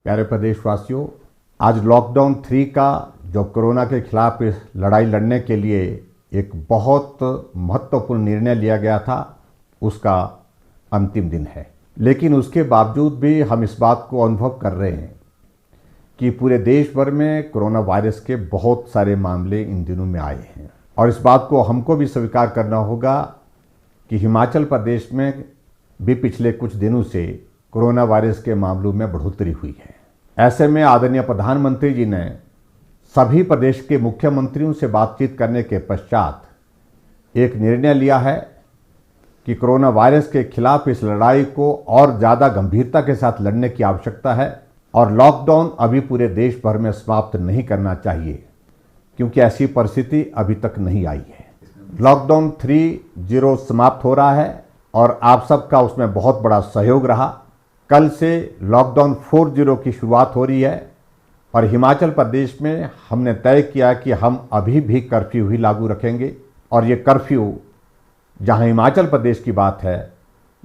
प्यारे प्रदेशवासियों, आज लॉकडाउन 3 का जो कोरोना के खिलाफ इस लड़ाई लड़ने के लिए एक बहुत महत्वपूर्ण निर्णय लिया गया था, उसका अंतिम दिन है। लेकिन उसके बावजूद भी हम इस बात को अनुभव कर रहे हैं कि पूरे देश भर में कोरोना वायरस के बहुत सारे मामले इन दिनों में आए हैं। और इस बात को हमको भी स्वीकार करना होगा कि हिमाचल प्रदेश में भी पिछले कुछ दिनों से कोरोना वायरस के मामलों में बढ़ोतरी हुई है। ऐसे में आदरणीय प्रधानमंत्री जी ने सभी प्रदेश के मुख्यमंत्रियों से बातचीत करने के पश्चात एक निर्णय लिया है कि कोरोना वायरस के खिलाफ इस लड़ाई को और ज़्यादा गंभीरता के साथ लड़ने की आवश्यकता है और लॉकडाउन अभी पूरे देश भर में समाप्त नहीं करना चाहिए, क्योंकि ऐसी परिस्थिति अभी तक नहीं आई है। लॉकडाउन 3.0 समाप्त हो रहा है और आप सबका उसमें बहुत बड़ा सहयोग रहा। कल से लॉकडाउन 4.0 की शुरुआत हो रही है और हिमाचल प्रदेश में हमने तय किया कि हम अभी भी कर्फ्यू ही लागू रखेंगे और ये कर्फ्यू, जहां हिमाचल प्रदेश की बात है,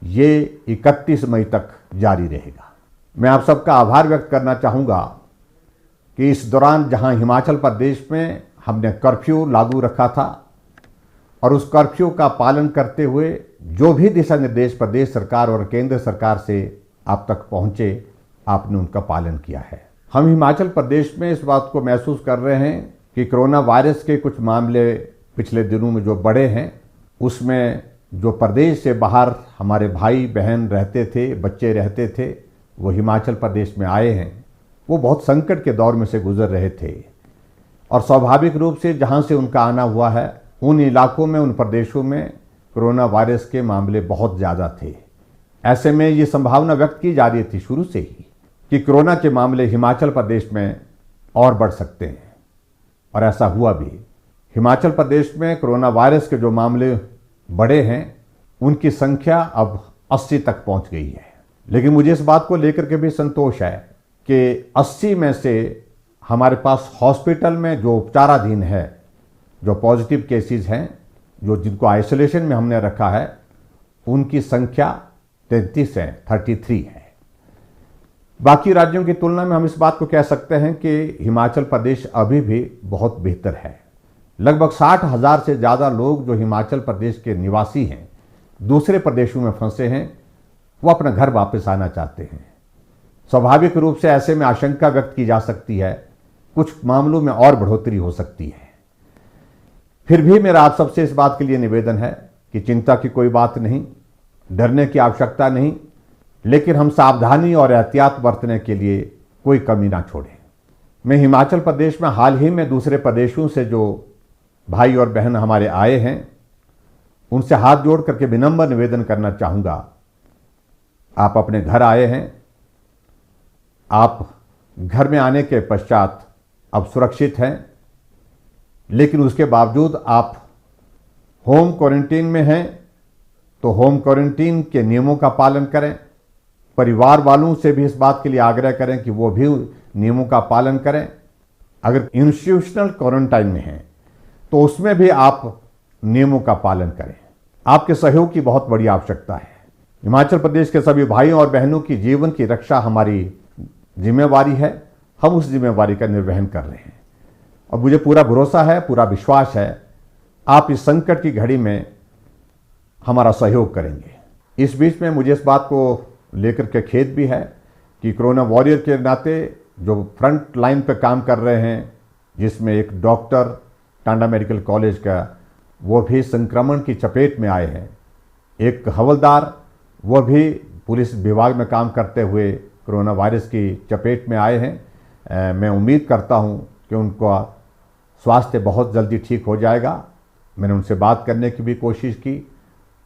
ये 31 मई तक जारी रहेगा। मैं आप सबका आभार व्यक्त करना चाहूँगा कि इस दौरान जहां हिमाचल प्रदेश में हमने कर्फ्यू लागू रखा था और उस कर्फ्यू का पालन करते हुए जो भी दिशा निर्देश प्रदेश सरकार और केंद्र सरकार से आप तक पहुँचे, आपने उनका पालन किया है। हम हिमाचल प्रदेश में इस बात को महसूस कर रहे हैं कि कोरोना वायरस के कुछ मामले पिछले दिनों में जो बढ़े हैं, उसमें जो प्रदेश से बाहर हमारे भाई बहन रहते थे, बच्चे रहते थे, वो हिमाचल प्रदेश में आए हैं। वो बहुत संकट के दौर में से गुजर रहे थे और स्वाभाविक रूप से जहाँ से उनका आना हुआ है, उन इलाकों में, उन प्रदेशों में कोरोना वायरस के मामले बहुत ज़्यादा थे। ऐसे में ये संभावना व्यक्त की जा रही थी शुरू से ही कि कोरोना के मामले हिमाचल प्रदेश में और बढ़ सकते हैं, और ऐसा हुआ भी। हिमाचल प्रदेश में कोरोना वायरस के जो मामले बढ़े हैं, उनकी संख्या अब 80 तक पहुंच गई है। लेकिन मुझे इस बात को लेकर के भी संतोष है कि 80 में से हमारे पास हॉस्पिटल में जो उपचाराधीन है, जो पॉजिटिव केसेस हैं, जो जिनको आइसोलेशन में हमने रखा है, उनकी संख्या 33 है। बाकी राज्यों की तुलना में हम इस बात को कह सकते हैं कि हिमाचल प्रदेश अभी भी बहुत बेहतर है। लगभग 60,000 से ज़्यादा लोग जो हिमाचल प्रदेश के निवासी हैं, दूसरे प्रदेशों में फंसे हैं, वो अपना घर वापस आना चाहते हैं। स्वाभाविक रूप से ऐसे में आशंका व्यक्त की जा सकती है कुछ मामलों में और बढ़ोतरी हो सकती है। फिर भी मेरा आप सबसे इस बात के लिए निवेदन है कि चिंता की कोई बात नहीं, डरने की आवश्यकता नहीं, लेकिन हम सावधानी और एहतियात बरतने के लिए कोई कमी ना छोड़ें। मैं हिमाचल प्रदेश में हाल ही में दूसरे प्रदेशों से जो भाई और बहन हमारे आए हैं, उनसे हाथ जोड़ करके विनम्र निवेदन करना चाहूँगा। आप अपने घर आए हैं, आप घर में आने के पश्चात अब सुरक्षित हैं, लेकिन उसके बावजूद आप होम क्वारंटीन में हैं, तो होम क्वारंटीन के नियमों का पालन करें। परिवार वालों से भी इस बात के लिए आग्रह करें कि वो भी नियमों का पालन करें। अगर इंस्टीट्यूशनल क्वारंटाइन में हैं, तो उसमें भी आप नियमों का पालन करें। आपके सहयोग की बहुत बड़ी आवश्यकता है। हिमाचल प्रदेश के सभी भाइयों और बहनों की जीवन की रक्षा हमारी जिम्मेवारी है। हम उस जिम्मेवारी का निर्वहन कर रहे हैं और मुझे पूरा भरोसा है, पूरा विश्वास है, आप इस संकट की घड़ी में हमारा सहयोग करेंगे। इस बीच में मुझे इस बात को लेकर के खेद भी है कि कोरोना वॉरियर के नाते जो फ्रंट लाइन पे काम कर रहे हैं, जिसमें एक डॉक्टर टांडा मेडिकल कॉलेज का, वो भी संक्रमण की चपेट में आए हैं। एक हवलदार, वो भी पुलिस विभाग में काम करते हुए कोरोना वायरस की चपेट में आए हैं। मैं उम्मीद करता हूं कि उनका स्वास्थ्य बहुत जल्दी ठीक हो जाएगा। मैंने उनसे बात करने की भी कोशिश की,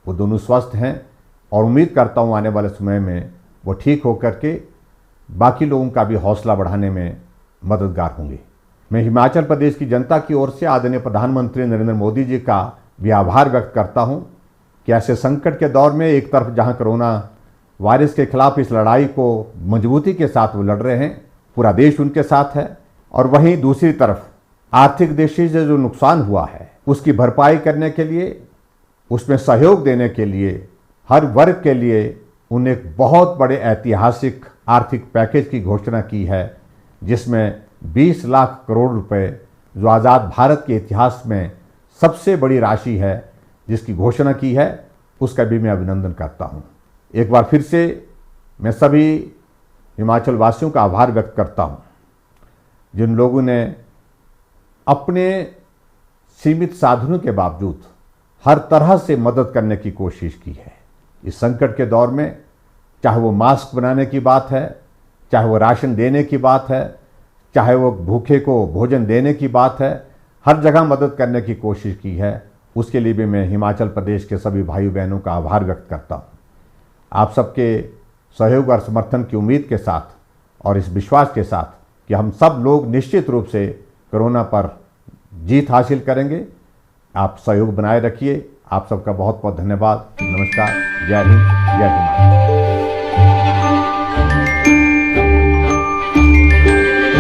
वो दोनों स्वस्थ हैं और उम्मीद करता हूं आने वाले समय में वो ठीक होकर के बाकी लोगों का भी हौसला बढ़ाने में मददगार होंगे। मैं हिमाचल प्रदेश की जनता की ओर से आदरणीय प्रधानमंत्री नरेंद्र मोदी जी का भी आभार व्यक्त करता हूं कि ऐसे संकट के दौर में एक तरफ जहां कोरोना वायरस के खिलाफ इस लड़ाई को मजबूती के साथ वो लड़ रहे हैं, पूरा देश उनके साथ है, और वहीं दूसरी तरफ आर्थिक दृष्टि से जो नुकसान हुआ है उसकी भरपाई करने के लिए, उसमें सहयोग देने के लिए हर वर्ग के लिए उन्होंने एक बहुत बड़े ऐतिहासिक आर्थिक पैकेज की घोषणा की है, जिसमें 20 लाख करोड़ रुपए, जो आज़ाद भारत के इतिहास में सबसे बड़ी राशि है, जिसकी घोषणा की है, उसका भी मैं अभिनंदन करता हूं। एक बार फिर से मैं सभी हिमाचल वासियों का आभार व्यक्त करता हूं, जिन लोगों ने अपने सीमित साधनों के बावजूद हर तरह से मदद करने की कोशिश की है। इस संकट के दौर में चाहे वो मास्क बनाने की बात है, चाहे वो राशन देने की बात है, चाहे वो भूखे को भोजन देने की बात है, हर जगह मदद करने की कोशिश की है। उसके लिए भी मैं हिमाचल प्रदेश के सभी भाई बहनों का आभार व्यक्त करता हूँ। आप सबके सहयोग और समर्थन की उम्मीद के साथ और इस विश्वास के साथ कि हम सब लोग निश्चित रूप से कोरोना पर जीत हासिल करेंगे, आप सहयोग बनाए रखिए। आप सबका बहुत बहुत धन्यवाद। नमस्कार। जय हिंद, जय हिमाचल।